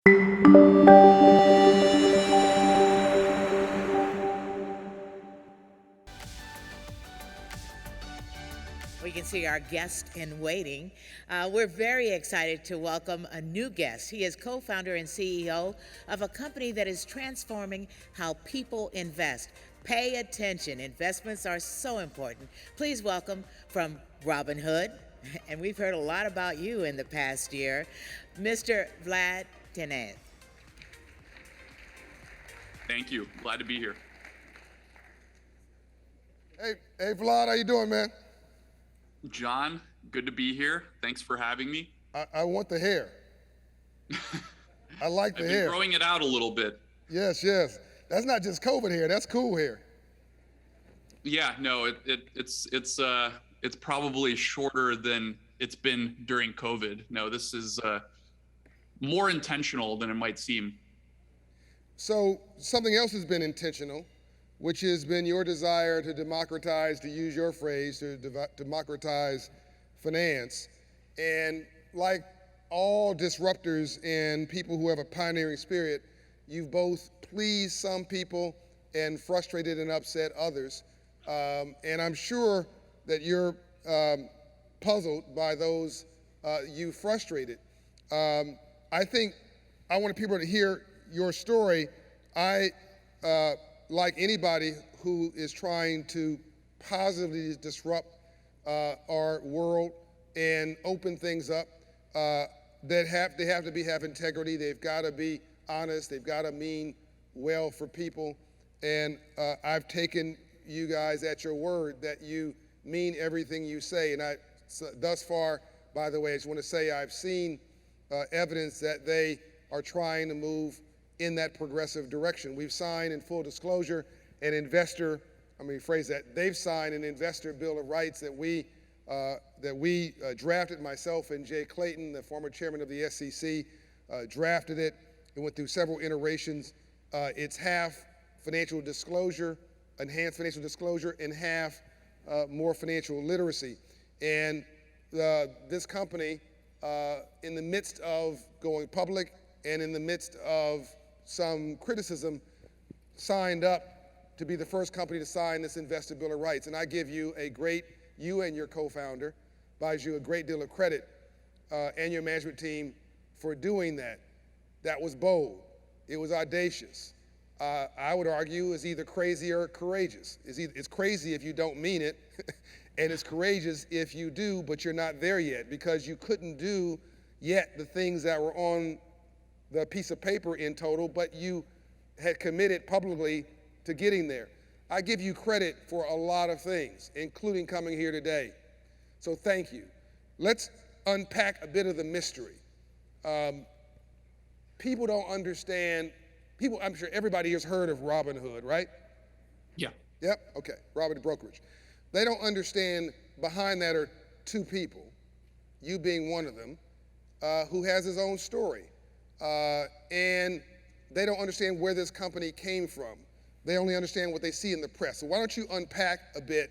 We can see our guest in waiting. We're very excited to welcome a new guest. He is co founder and CEO of a company that is transforming how people invest. Pay attention, investments are so important. Please welcome from Robinhood, and we've heard a lot about you in the past year, Mr. Vlad Tenev. Thank you. Glad to be here. Hey, Vlad, how you doing, man? John, good to be here. Thanks for having me. I want the hair. I like the I've hair. been growing it out a little bit. Yes. That's not just COVID hair. That's cool hair. Yeah, no, it's probably shorter than it's been during COVID. No, this is more intentional than it might seem. So something else has been intentional, which has been your desire to democratize, to use your phrase, to democratize finance. And like all disruptors and people who have a pioneering spirit, you've both pleased some people and frustrated and upset others. And I'm sure that you're puzzled by those you frustrated. I think I want people to hear your story. Like anybody who is trying to positively disrupt our world and open things up, they have to have integrity. They've got to be honest. They've got to mean well for people. And I've taken you guys at your word that you mean everything you say. And thus far, by the way, I just want to say I've seen evidence that they are trying to move in that progressive direction. We've signed, in full disclosure, they've signed an investor bill of rights that we drafted. Myself and Jay Clayton, the former chairman of the SEC, drafted it. It went through several iterations. It's half financial disclosure, enhanced financial disclosure, and half more financial literacy. And this company, in the midst of going public and in the midst of some criticism, signed up to be the first company to sign this investor bill of rights. And I give you you and your co-founder, buys you a great deal of credit, and your management team for doing that. That was bold. It was audacious. I would argue it's either crazy or courageous. It's crazy if you don't mean it, and it's courageous if you do, but you're not there yet, because you couldn't do yet the things that were on the piece of paper in total, but you had committed publicly to getting there. I give you credit for a lot of things, including coming here today. So thank you. Let's unpack a bit of the mystery. People don't understand, I'm sure everybody has heard of Robinhood, right? Yeah. Yep, okay, Robinhood brokerage. They don't understand behind that are two people, you being one of them, who has his own story. And they don't understand where this company came from. They only understand what they see in the press. So why don't you unpack a bit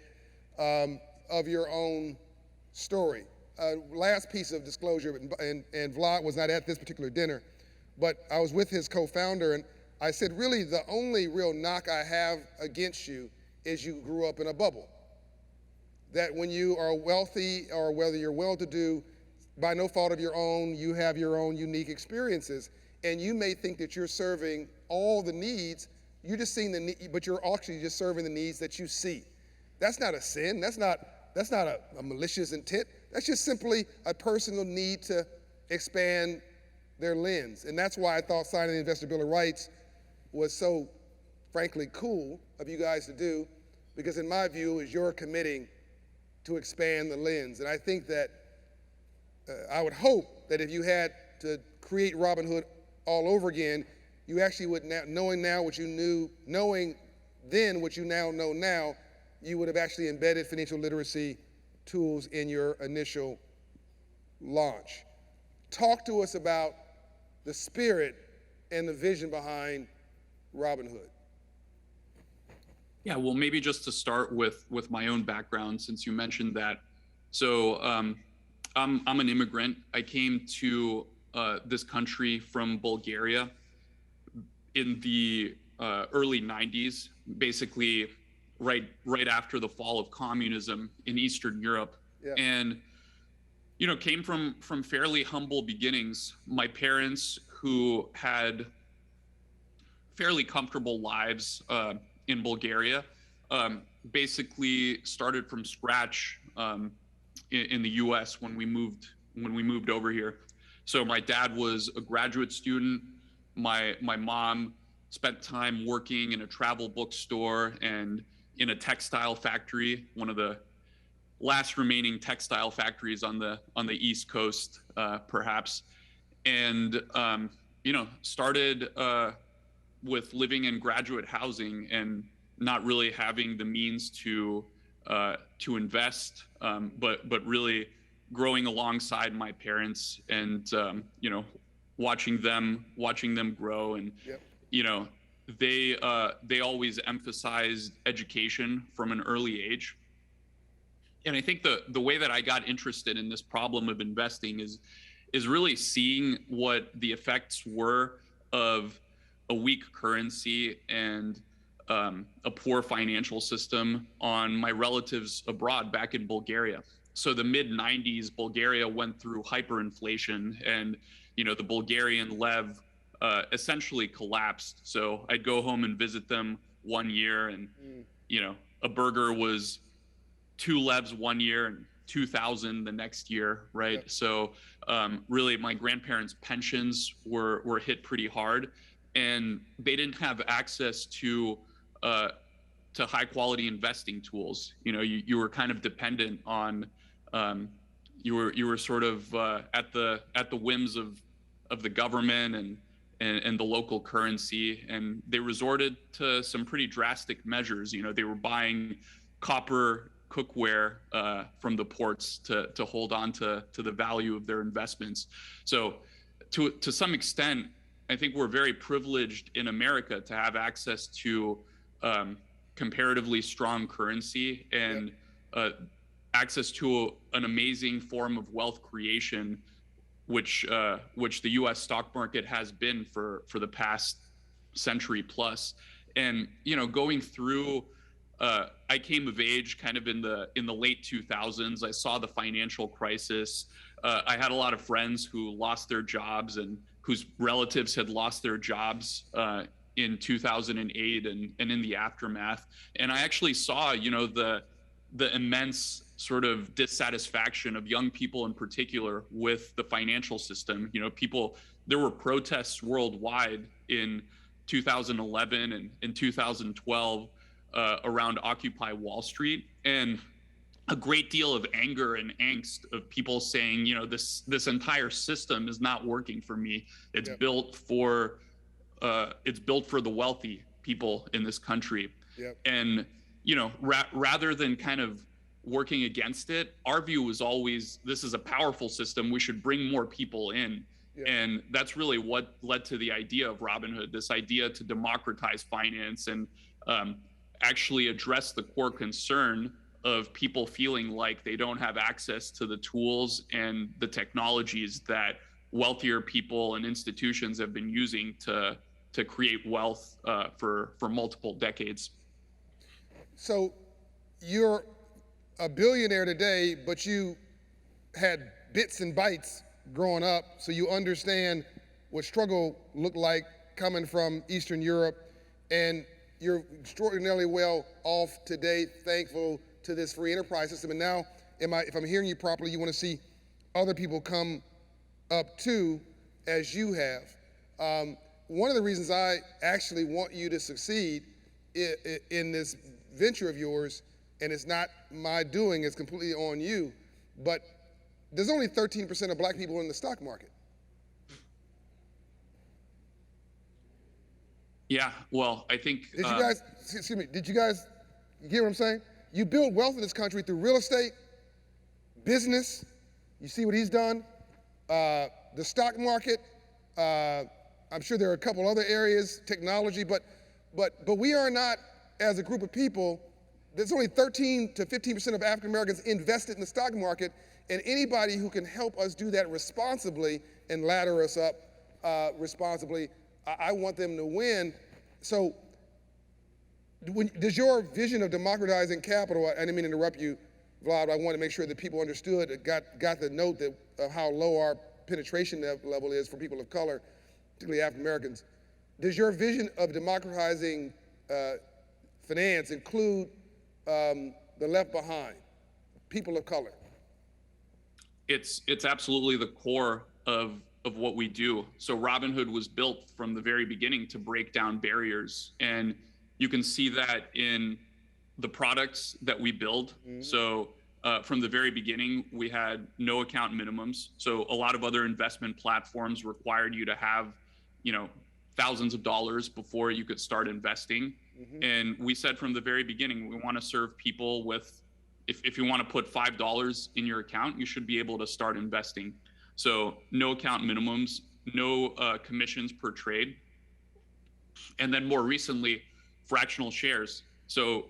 of your own story? Last piece of disclosure, and Vlad was not at this particular dinner, but I was with his co-founder, and I said, really, the only real knock I have against you is you grew up in a bubble. That when you are wealthy or whether you're well-to-do, by no fault of your own, you have your own unique experiences, and you may think that you're serving all the needs. You're just seeing the need, but you're actually just serving the needs that you see. That's not a sin. That's not a malicious intent. That's just simply a personal need to expand their lens. And that's why I thought signing the Investor Bill of Rights was so, frankly, cool of you guys to do, because in my view, is you're committing to expand the lens. And I think that I would hope that if you had to create Robinhood all over again, you actually would, knowing then what you now know now, you would have actually embedded financial literacy tools in your initial launch. Talk to us about the spirit and the vision behind Robinhood. Yeah, well, maybe just to start with my own background, since you mentioned that. So I'm an immigrant. I came to this country from Bulgaria in the early 90s, basically right after the fall of communism in Eastern Europe. Yeah. And came from fairly humble beginnings. My parents, who had fairly comfortable lives in Bulgaria, basically started from scratch in the U.S. when we moved over here. So my dad was a graduate student. My mom spent time working in a travel bookstore and in a textile factory, one of the last remaining textile factories on the East Coast, perhaps, and started with living in graduate housing and not really having the means to invest, but really growing alongside my parents and watching them grow. And Yep. they always emphasized education from an early age. And I think the way that I got interested in this problem of investing is really seeing what the effects were of a weak currency and a poor financial system on my relatives abroad back in Bulgaria. So the mid 90s, Bulgaria went through hyperinflation, and the Bulgarian lev essentially collapsed. So I'd go home and visit them one year, and a burger was 2 levs one year and 2,000 the next year, right? Yep. So really, my grandparents' pensions were hit pretty hard, and they didn't have access to high quality investing tools. You were kind of dependent on you were sort of at the whims of the government and the local currency, and they resorted to some pretty drastic measures. They were buying copper cookware from the ports to hold on to the value of their investments. So to some extent, I think we're very privileged in America to have access to comparatively strong currency and access to an amazing form of wealth creation, which the U.S. stock market has been for the past century plus. And going through, I came of age kind of in the late 2000s. I saw the financial crisis. I had a lot of friends who lost their jobs and whose relatives had lost their jobs in 2008 and in the aftermath. And I actually saw, the immense sort of dissatisfaction of young people in particular with the financial system. There were protests worldwide in 2011 and in 2012 around Occupy Wall Street, and a great deal of anger and angst of people saying, this entire system is not working for me. It's built for the wealthy people in this country. Yep. And rather than kind of working against it, our view was always, this is a powerful system. We should bring more people in. Yep. And that's really what led to the idea of Robinhood, this idea to democratize finance and actually address the core concern of people feeling like they don't have access to the tools and the technologies that wealthier people and institutions have been using to create wealth for multiple decades. So you're a billionaire today, but you had bits and bytes growing up, so you understand what struggle looked like coming from Eastern Europe, and you're extraordinarily well off today, thankful to this free enterprise system. And now, if I'm hearing you properly, you want to see other people come up too, as you have. One of the reasons I actually want you to succeed in this venture of yours, and it's not my doing, it's completely on you, but there's only 13% of black people in the stock market. Yeah, well, I think... Did you guys hear what I'm saying? You build wealth in this country through real estate, business, you see what he's done, the stock market, I'm sure there are a couple other areas, technology, but we are not, as a group of people, there's only 13 to 15% of African Americans invested in the stock market, and anybody who can help us do that responsibly and ladder us up responsibly. I want them to win. So does your vision of democratizing capital, I didn't mean to interrupt you, Vlad, I want to make sure that people understood, got the note that of how low our penetration level is for people of color, particularly African Americans. Does your vision of democratizing finance include the left behind, people of color? It's absolutely the core of what we do. So Robinhood was built from the very beginning to break down barriers, and you can see that in the products that we build. Mm-hmm. So from the very beginning, we had no account minimums. So a lot of other investment platforms required you to have, thousands of dollars before you could start investing. Mm-hmm. And we said from the very beginning, we want to serve people with, if you want to put $5 in your account, you should be able to start investing. So no account minimums, no commissions per trade. And then more recently, fractional shares. So,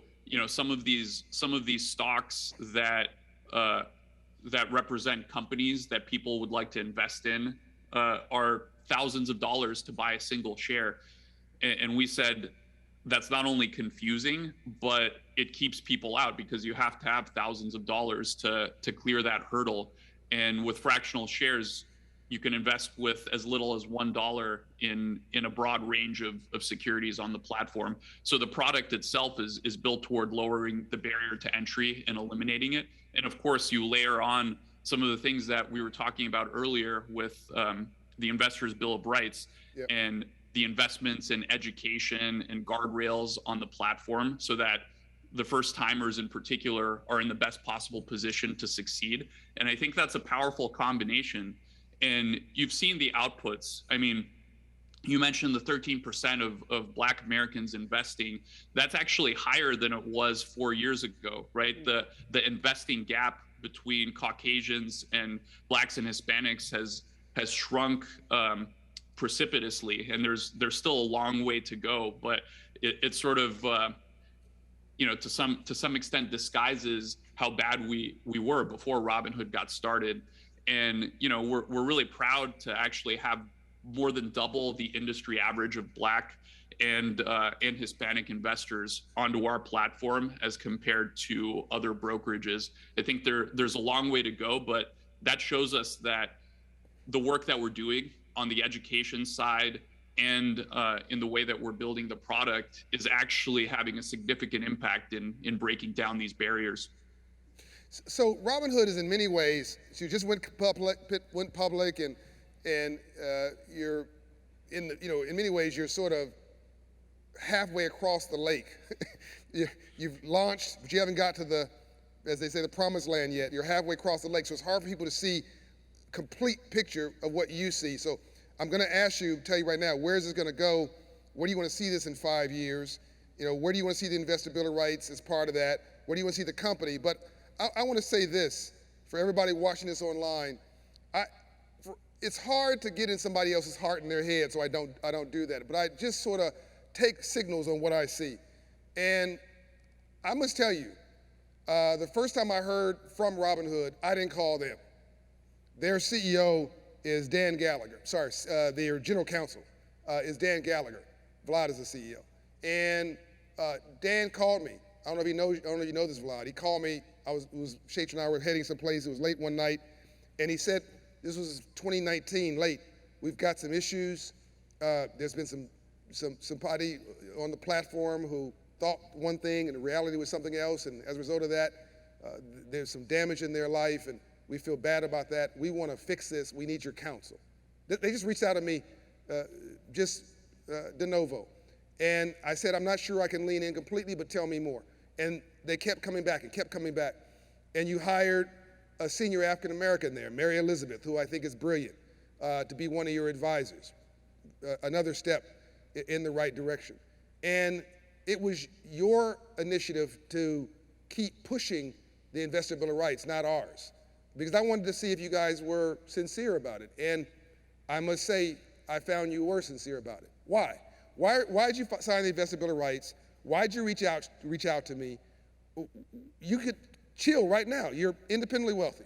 some of these stocks that represent companies that people would like to invest in are thousands of dollars to buy a single share. And we said that's not only confusing, but it keeps people out because you have to have thousands of dollars to clear that hurdle. And with fractional shares, you can invest with as little as $1 in a broad range of securities on the platform. So the product itself is built toward lowering the barrier to entry and eliminating it. And of course, you layer on some of the things that we were talking about earlier with the Investors' Bill of Rights. Yep. And the investments in education and guardrails on the platform so that the first timers in particular are in the best possible position to succeed. And I think that's a powerful combination. And you've seen the outputs. I mean, you mentioned the 13% of Black Americans investing. That's actually higher than it was 4 years ago, right? Mm-hmm. The investing gap between Caucasians and Blacks and Hispanics has shrunk precipitously, and there's still a long way to go. But it sort of to some extent disguises how bad we were before Robinhood got started. And we're really proud to actually have more than double the industry average of Black and Hispanic investors onto our platform as compared to other brokerages. I think there's a long way to go, but that shows us that the work that we're doing on the education side and in the way that we're building the product is actually having a significant impact in breaking down these barriers. So Robinhood is in many ways, you just went public and you're in many ways you're sort of halfway across the lake. You've launched, but you haven't got to the, as they say, the promised land yet. You're halfway across the lake, so it's hard for people to see complete picture of what you see. So I'm going to tell you right now, where is this going to go? Where do you want to see this in 5 years? Where do you want to see the Investor Bill of Rights as part of that? Where do you want to see the company? But I want to say this for everybody watching this online. It's hard to get in somebody else's heart and their head, so I don't do that. But I just sort of take signals on what I see. And I must tell you, the first time I heard from Robinhood, I didn't call them. Their CEO is Dan Gallagher. Sorry, their general counsel is Dan Gallagher. Vlad is the CEO. And Dan called me. I don't know if you know this, Vlad. He called me. Shaitra and I were heading someplace. It was late one night. And he said, this was 2019, late. We've got some issues. There's been somebody on the platform who thought one thing and the reality was something else. And as a result of that, there's some damage in their life. And we feel bad about that. We want to fix this. We need your counsel. They just reached out to me, de novo. And I said, I'm not sure I can lean in completely, but tell me more. And they kept coming back and kept coming back. And you hired a senior African American there, Mary Elizabeth, who I think is brilliant, to be one of your advisors. Another step in the right direction. And it was your initiative to keep pushing the Investor Bill of Rights, not ours. Because I wanted to see if you guys were sincere about it. And I must say, I found you were sincere about it. Why? Why did you sign the Investor Bill of Rights? Why did you reach out to me? You could chill right now. You're independently wealthy.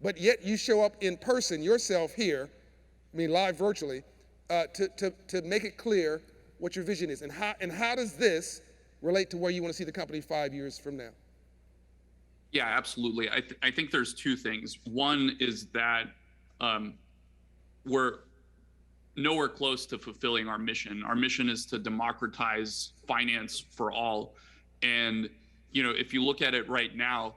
But yet you show up in person yourself here live virtually, to make it clear what your vision is, and how does this relate to where you want to see the company 5 years from now? Yeah, absolutely. I think there's two things. One is that we're nowhere close to fulfilling our mission. Our mission is to democratize finance for all. And, if you look at it right now,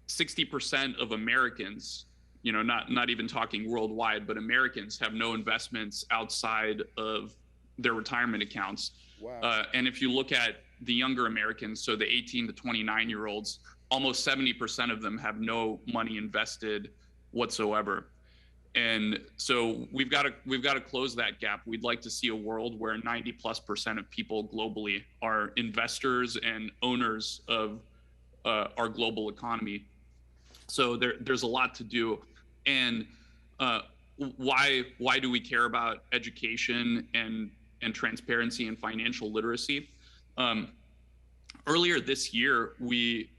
60% of Americans, not even talking worldwide, but Americans have no investments outside of their retirement accounts. Wow. And if you look at the younger Americans, so the 18 to 29-year-olds, almost 70% of them have no money invested whatsoever. And so we've got to close that gap. We'd like to see a world where 90+% of people globally are investors and owners of our global economy. So there's a lot to do. And why do we care about education and transparency and financial literacy? Earlier this year, we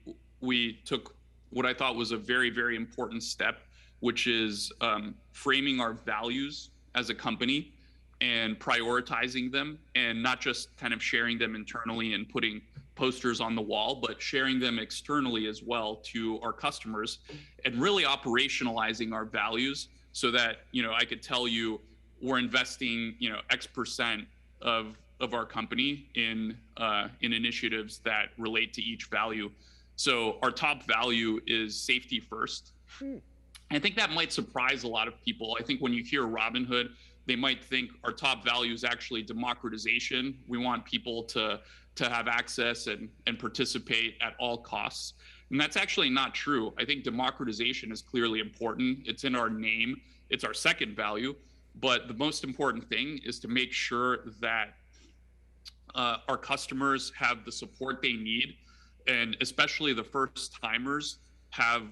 took what I thought was a very, very important step, which is framing our values as a company and prioritizing them, and not just kind of sharing them internally and putting posters on the wall, but sharing them externally as well to our customers, and really operationalizing our values so that, I could tell you we're investing, X% of our company in initiatives that relate to each value. So our top value is safety first. I think that might surprise a lot of people. I think when you hear Robinhood, they might think our top value is actually democratization. We want people to have access and participate at all costs. And that's actually not true. I think democratization is clearly important. It's in our name. It's our second value. But the most important thing is to make sure that our customers have the support they need, and especially the first timers have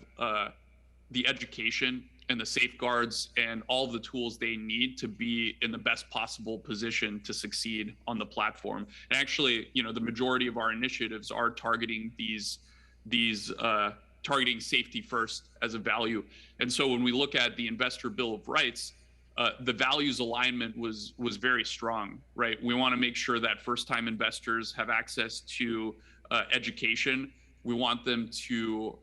the education and the safeguards and all the tools they need to be in the best possible position to succeed on the platform. And actually, the majority of our initiatives are targeting targeting safety first as a value. And so when we look at the Investor Bill of Rights, the values alignment was very strong, right? We want to make sure that first-time investors have access to education. We want them to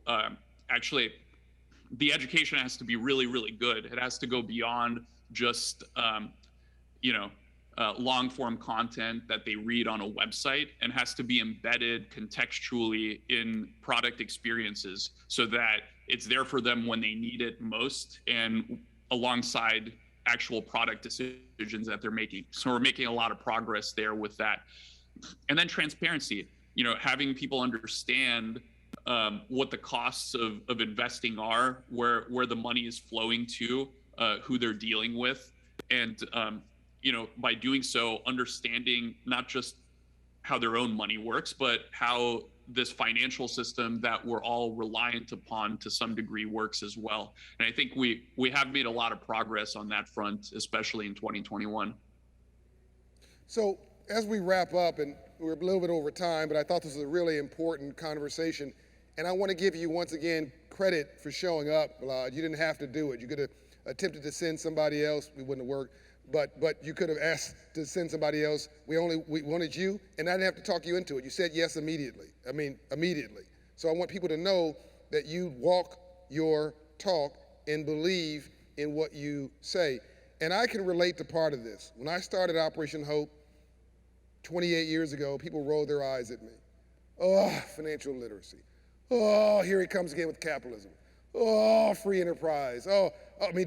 the education has to be really, really good. It has to go beyond just, long form content that they read on a website, and has to be embedded contextually in product experiences so that it's there for them when they need it most, and alongside actual product decisions that they're making. So we're making a lot of progress there with that. And then transparency, having people understand what the costs of investing are, where the money is flowing to, who they're dealing with, and by doing so, understanding not just how their own money works, but how this financial system that we're all reliant upon to some degree works as well. And I think we have made a lot of progress on that front, especially in 2021. So as we wrap up, and we're a little bit over time, but I thought this was a really important conversation. And I want to give you, once again, credit for showing up, Vlad. You didn't have to do it. You could have attempted to send somebody else. It wouldn't have worked. But you could have asked to send somebody else. We wanted you, and I didn't have to talk you into it. You said yes immediately. Immediately. So I want people to know that you walk your talk and believe in what you say. And I can relate to part of this. When I started Operation Hope 28 years ago, people rolled their eyes at me. Oh, financial literacy. Oh, here he comes again with capitalism. Oh, free enterprise.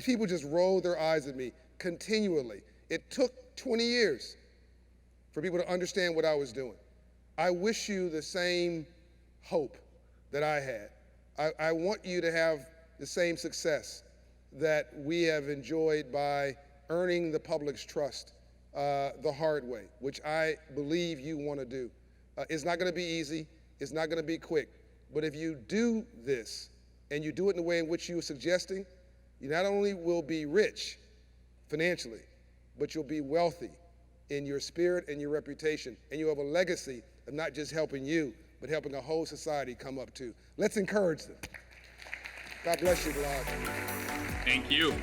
People just rolled their eyes at me continually. It took 20 years for people to understand what I was doing. I wish you the same hope that I had. I want you to have the same success that we have enjoyed by earning the public's trust the hard way, which I believe you want to do. It's not going to be easy. It's not going to be quick. But if you do this, and you do it in the way in which you are suggesting, you not only will be rich financially, but you'll be wealthy in your spirit and your reputation. And you have a legacy of not just helping you, but helping a whole society come up too. Let's encourage them. God bless you, Vlad. Thank you.